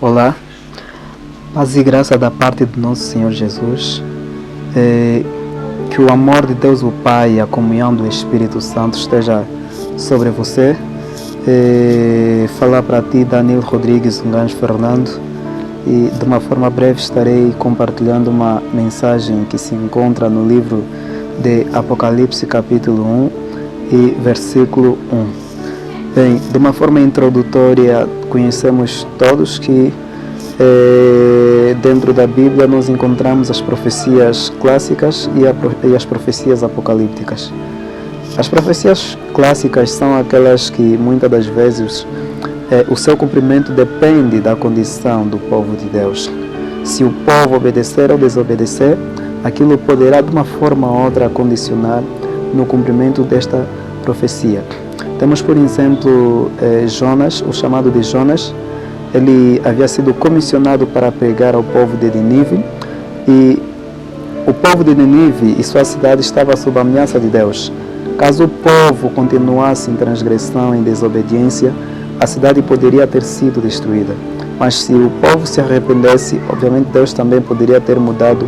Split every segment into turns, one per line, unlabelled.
Olá, paz e graça da parte do nosso Senhor Jesus, que o amor de Deus o Pai e a comunhão do Espírito Santo esteja sobre você. Falar para ti, Daniel Rodrigues Unganjo Fernando, e de uma forma breve estarei compartilhando uma mensagem que se encontra no livro de Apocalipse capítulo 1 e versículo 1. Bem, de uma forma introdutória, conhecemos todos que dentro da Bíblia nós encontramos as profecias clássicas e as profecias apocalípticas. As profecias clássicas são aquelas que muitas das vezes o seu cumprimento depende da condição do povo de Deus. Se o povo obedecer ou desobedecer, aquilo poderá de uma forma ou outra condicionar no cumprimento desta profecia. Temos, por exemplo, Jonas, o chamado de Jonas. Ele havia sido comissionado para pregar ao povo de Nínive, e o povo de Nínive e sua cidade estava sob a ameaça de Deus. Caso o povo continuasse em transgressão, em desobediência, a cidade poderia ter sido destruída. Mas se o povo se arrependesse, obviamente Deus também poderia ter mudado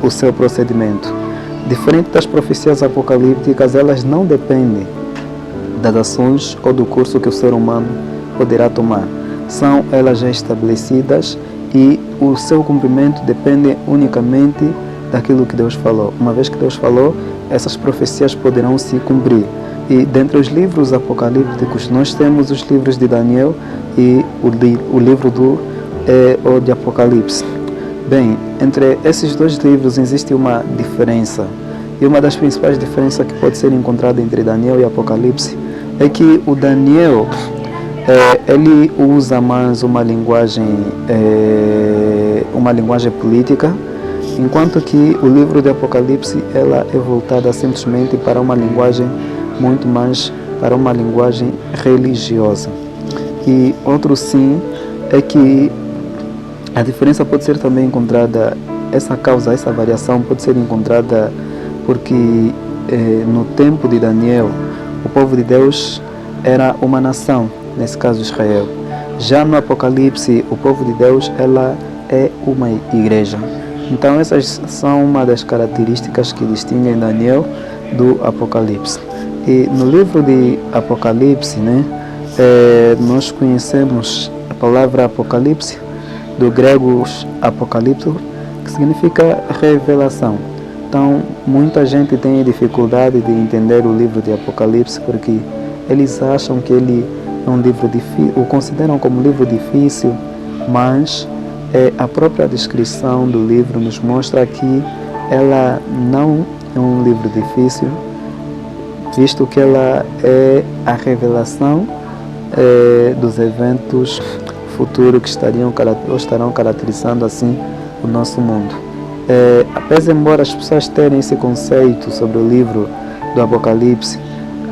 o seu procedimento. Diferente das profecias apocalípticas, elas não dependem das ações ou do curso que o ser humano poderá tomar. São elas já estabelecidas e o seu cumprimento depende unicamente daquilo que Deus falou. Uma vez que Deus falou, essas profecias poderão se cumprir. E dentre os livros apocalípticos, nós temos os livros de Daniel e o livro de Apocalipse. Bem, entre esses dois livros existe uma diferença. E uma das principais diferenças que pode ser encontrada entre Daniel e Apocalipse é que o Daniel ele usa mais uma linguagem política, enquanto que o livro de Apocalipse ela é voltada simplesmente para uma linguagem muito mais para uma linguagem religiosa. E outro sim é que a diferença pode ser também encontrada, essa variação pode ser encontrada porque no tempo de Daniel o povo de Deus era uma nação, nesse caso Israel. Já no Apocalipse, o povo de Deus ela é uma igreja. Então essas são uma das características que distinguem Daniel do Apocalipse. E no livro de Apocalipse, nós conhecemos a palavra Apocalipse, do grego apocalipto, que significa revelação. Então, muita gente tem dificuldade de entender o livro de Apocalipse porque eles acham que ele é um livro difícil, o consideram como um livro difícil, mas a própria descrição do livro nos mostra que ela não é um livro difícil, visto que ela é a revelação dos eventos futuros que estarão caracterizando assim o nosso mundo. Apesar embora as pessoas terem esse conceito sobre o livro do Apocalipse,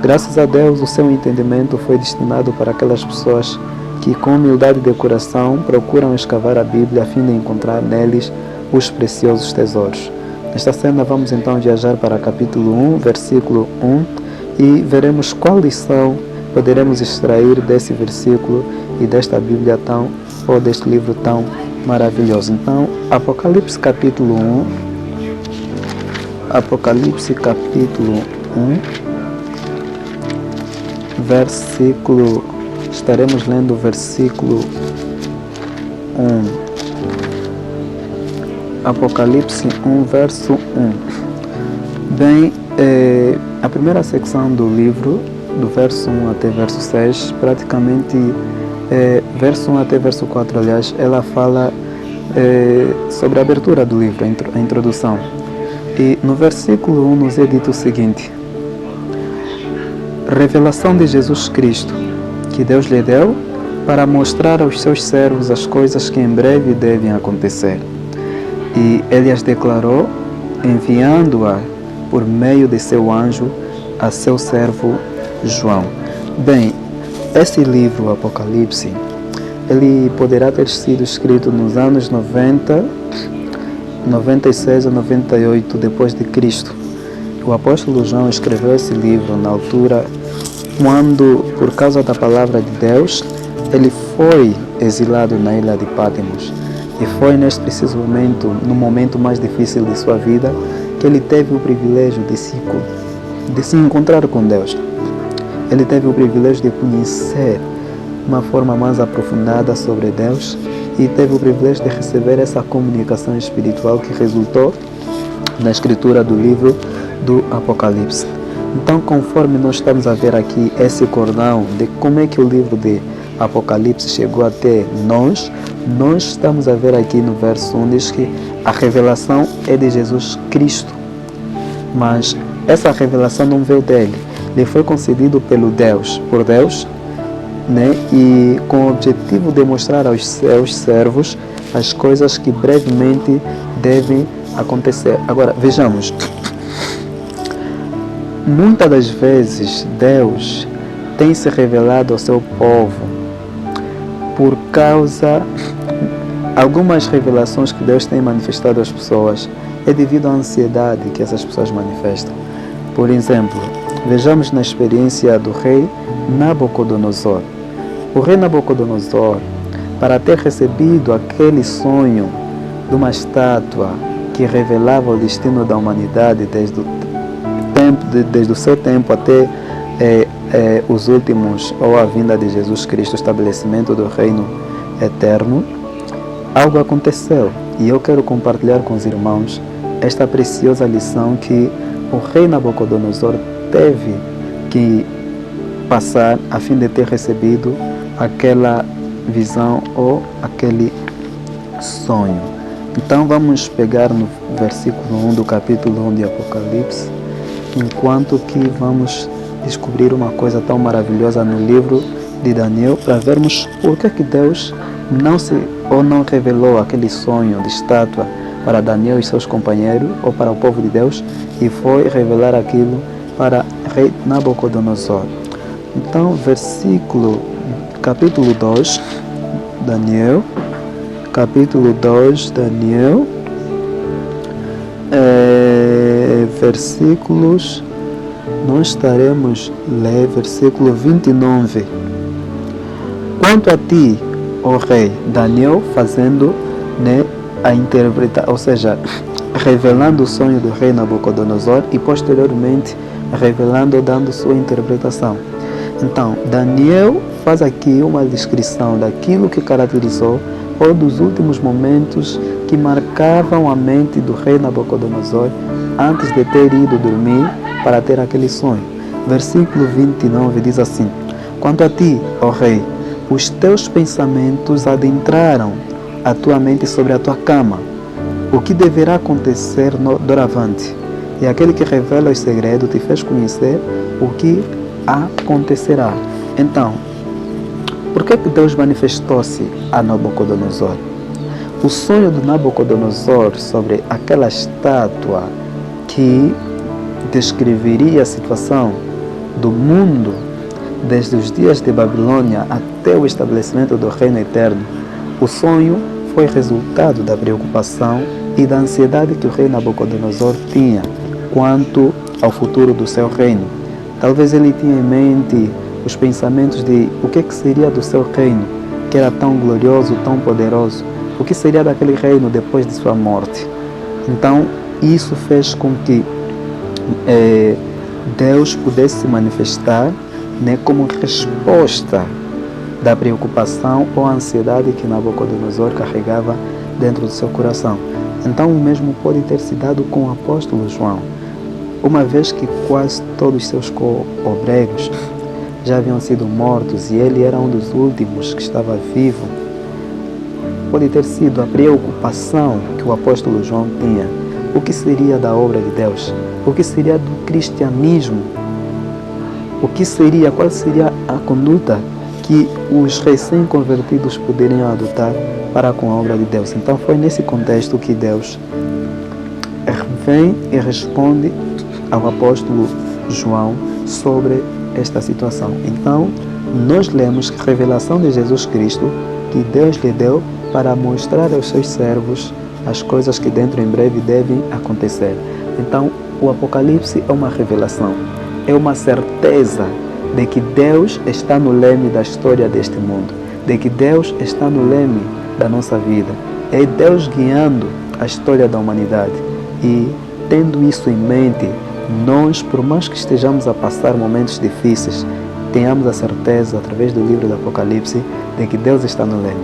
graças a Deus o seu entendimento foi destinado para aquelas pessoas que com humildade de coração procuram escavar a Bíblia a fim de encontrar neles os preciosos tesouros. Nesta cena vamos então viajar para capítulo 1, versículo 1 e veremos qual lição poderemos extrair desse versículo e desta Bíblia deste livro tão maravilhoso. Então, Apocalipse capítulo 1, estaremos lendo o versículo 1. Apocalipse 1, verso 1. Bem, a primeira secção do livro, do verso 1 até verso 6, praticamente verso 1 até verso 4, aliás, ela fala sobre a abertura do livro, a introdução. E no versículo 1 nos é dito o seguinte: revelação de Jesus Cristo, que Deus lhe deu para mostrar aos seus servos as coisas que em breve devem acontecer. E ele as declarou, enviando-a por meio de seu anjo a seu servo João. Bem, esse livro, Apocalipse, ele poderá ter sido escrito nos anos 90, 96 ou 98 depois de Cristo. O apóstolo João escreveu esse livro na altura quando, por causa da palavra de Deus, ele foi exilado na ilha de Patmos. E foi neste preciso momento, no momento mais difícil de sua vida, que ele teve o privilégio de se encontrar com Deus. Ele teve o privilégio de conhecer uma forma mais aprofundada sobre Deus e teve o privilégio de receber essa comunicação espiritual que resultou na escritura do livro do Apocalipse. Então, conforme nós estamos a ver aqui esse cordão de como é que o livro de Apocalipse chegou até nós estamos a ver aqui no verso 1, diz que a revelação é de Jesus Cristo, mas essa revelação não veio dele, lhe foi concedido por Deus, né? E com o objetivo de mostrar aos seus servos as coisas que brevemente devem acontecer. Agora, vejamos, muitas das vezes Deus tem se revelado ao seu povo por causa algumas revelações que Deus tem manifestado às pessoas é devido à ansiedade que essas pessoas manifestam. Por exemplo, vejamos na experiência do rei Nabucodonosor. O rei Nabucodonosor, para ter recebido aquele sonho de uma estátua que revelava o destino da humanidade desde o seu tempo até os últimos, ou a vinda de Jesus Cristo, o estabelecimento do reino eterno, algo aconteceu. E eu quero compartilhar com os irmãos esta preciosa lição que o rei Nabucodonosor teve que passar a fim de ter recebido aquela visão ou aquele sonho. Então vamos pegar no versículo 1 do capítulo 1 de Apocalipse, enquanto que vamos descobrir uma coisa tão maravilhosa no livro de Daniel, para vermos por que Deus não revelou aquele sonho de estátua para Daniel e seus companheiros ou para o povo de Deus, e foi revelar aquilo para rei Nabucodonosor. Então, capítulo 2, Daniel, versículos, nós estaremos ler versículo 29. Quanto a ti, ó rei, Daniel fazendo, né, a interpretar, ou seja, revelando o sonho do rei Nabucodonosor e posteriormente revelando, dando sua interpretação. Então, Daniel faz aqui uma descrição daquilo que caracterizou ou dos últimos momentos que marcavam a mente do rei Nabucodonosor antes de ter ido dormir para ter aquele sonho. Versículo 29 diz assim: quanto a ti, ó rei, os teus pensamentos adentraram a tua mente sobre a tua cama. O que deverá acontecer doravante? E aquele que revela os segredos te fez conhecer o que acontecerá. Então, por que Deus manifestou-se a Nabucodonosor? O sonho de Nabucodonosor sobre aquela estátua que descreveria a situação do mundo desde os dias de Babilônia até o estabelecimento do reino eterno. O sonho foi resultado da preocupação e da ansiedade que o rei Nabucodonosor tinha quanto ao futuro do seu reino. Talvez ele tinha em mente os pensamentos de o que seria do seu reino, que era tão glorioso, tão poderoso, o que seria daquele reino depois de sua morte. Então, isso fez com que Deus pudesse se manifestar, né, como resposta da preocupação ou ansiedade que Nabucodonosor carregava dentro do seu coração. Então, o mesmo pode ter se dado com o apóstolo João, uma vez que quase todos os seus co-obreiros já haviam sido mortos e ele era um dos últimos que estava vivo. Pode ter sido a preocupação que o apóstolo João tinha. O que seria da obra de Deus? O que seria do cristianismo? Qual seria a conduta que os recém-convertidos poderiam adotar para com a obra de Deus? Então foi nesse contexto que Deus vem e responde ao apóstolo João sobre esta situação. Então, nós lemos que a revelação de Jesus Cristo que Deus lhe deu para mostrar aos seus servos as coisas que dentro em breve devem acontecer. Então, o Apocalipse é uma revelação, é uma certeza de que Deus está no leme da história deste mundo, de que Deus está no leme da nossa vida. É Deus guiando a história da humanidade. E tendo isso em mente, nós, por mais que estejamos a passar momentos difíceis, tenhamos a certeza, através do livro do Apocalipse, de que Deus está no leme.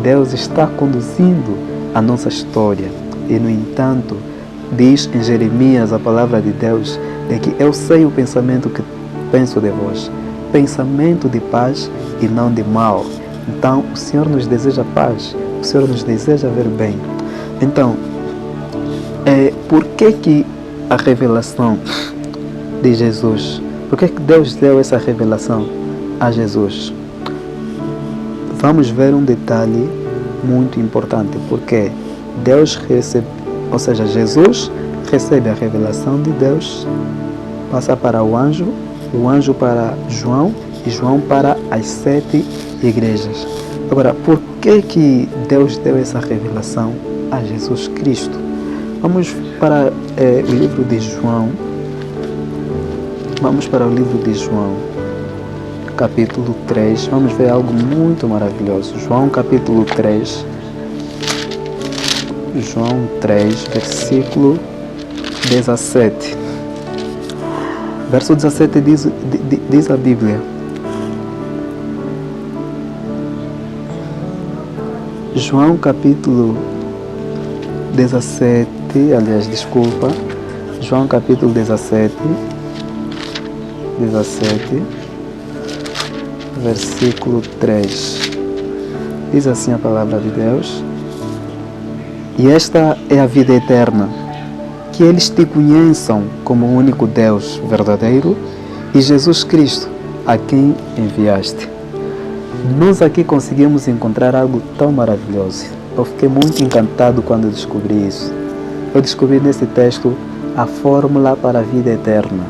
Deus está conduzindo a nossa história. E, no entanto, diz em Jeremias a palavra de Deus, de que eu sei o pensamento que penso de vós, pensamento de paz e não de mal. Então, o Senhor nos deseja paz, o Senhor nos deseja ver bem. Então, por que a revelação de Jesus? Por que Deus deu essa revelação a Jesus? Vamos ver um detalhe muito importante, porque Jesus recebe a revelação de Deus, passa para o anjo para João e João para as 7 igrejas. Agora, por que Deus deu essa revelação a Jesus Cristo? Vamos para o livro de João. Vamos para o livro de João, capítulo 3. Vamos ver algo muito maravilhoso. João, capítulo 3. João 3, versículo 17. Verso 17 diz a Bíblia: João capítulo 17, João capítulo 17, versículo 3. Diz assim a palavra de Deus: E esta é a vida eterna, que eles te conheçam como o único Deus verdadeiro e Jesus Cristo, a quem enviaste. Nós aqui conseguimos encontrar algo tão maravilhoso. Eu fiquei muito encantado quando descobri isso. Eu descobri nesse texto a fórmula para a vida eterna.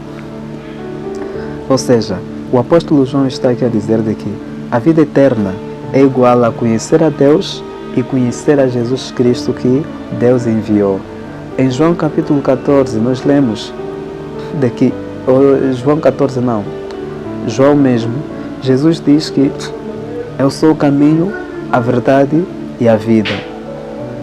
Ou seja, o apóstolo João está aqui a dizer de que a vida eterna é igual a conhecer a Deus e conhecer a Jesus Cristo que Deus enviou. Em João capítulo 14 nós lemos de que, João mesmo, Jesus diz que eu sou o caminho, a verdade e a vida.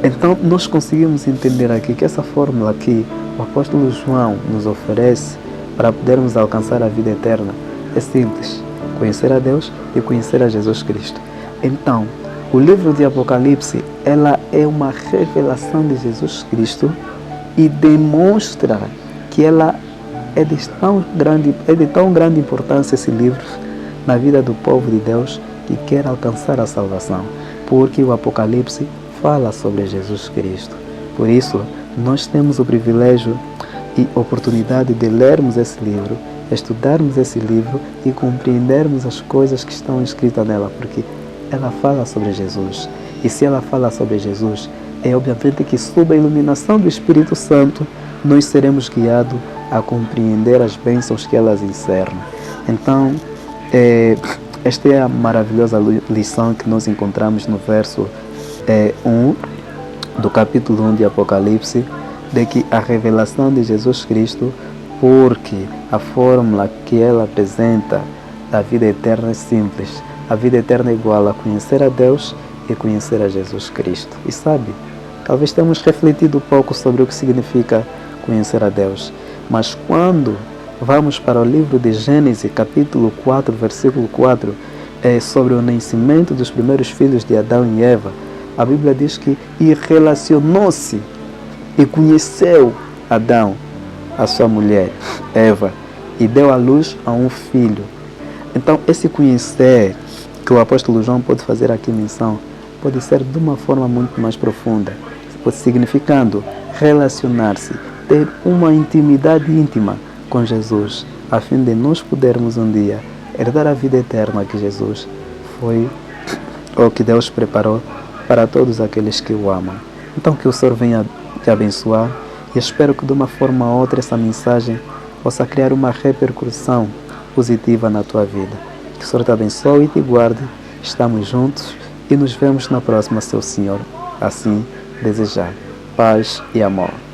Então nós conseguimos entender aqui que essa fórmula que o apóstolo João nos oferece para podermos alcançar a vida eterna é simples: conhecer a Deus e conhecer a Jesus Cristo. Então, o livro de Apocalipse, ela é uma revelação de Jesus Cristo e demonstra que ela é de tão grande importância, esse livro, na vida do povo de Deus que quer alcançar a salvação, porque o Apocalipse fala sobre Jesus Cristo. Por isso, nós temos o privilégio e oportunidade de lermos esse livro, estudarmos esse livro e compreendermos as coisas que estão escritas nela, porque ela fala sobre Jesus. E se ela fala sobre Jesus, é obviamente que sob a iluminação do Espírito Santo, nós seremos guiados a compreender as bênçãos que elas encerram. Então, esta é a maravilhosa lição que nós encontramos no verso 1 do capítulo 1 de Apocalipse, de que a revelação de Jesus Cristo, porque a fórmula que ela apresenta da vida eterna é simples. A vida eterna é igual a conhecer a Deus e conhecer a Jesus Cristo. E sabe, talvez tenhamos refletido um pouco sobre o que significa conhecer a Deus. Mas quando vamos para o livro de Gênesis, capítulo 4, versículo 4, sobre o nascimento dos primeiros filhos de Adão e Eva, a Bíblia diz que e relacionou-se e conheceu Adão, a sua mulher, Eva, e deu à luz a um filho. Então, esse conhecer que o apóstolo João pode fazer aqui menção, pode ser de uma forma muito mais profunda, significando relacionar-se, ter uma intimidade íntima com Jesus, a fim de nós podermos um dia herdar a vida eterna que Jesus foi, ou que Deus preparou para todos aqueles que o amam. Então, que o Senhor venha te abençoar, e espero que de uma forma ou outra essa mensagem possa criar uma repercussão positiva na tua vida. Que o Senhor te abençoe e te guarde. Estamos juntos e nos vemos na próxima, se o Senhor assim desejar. Paz e amor.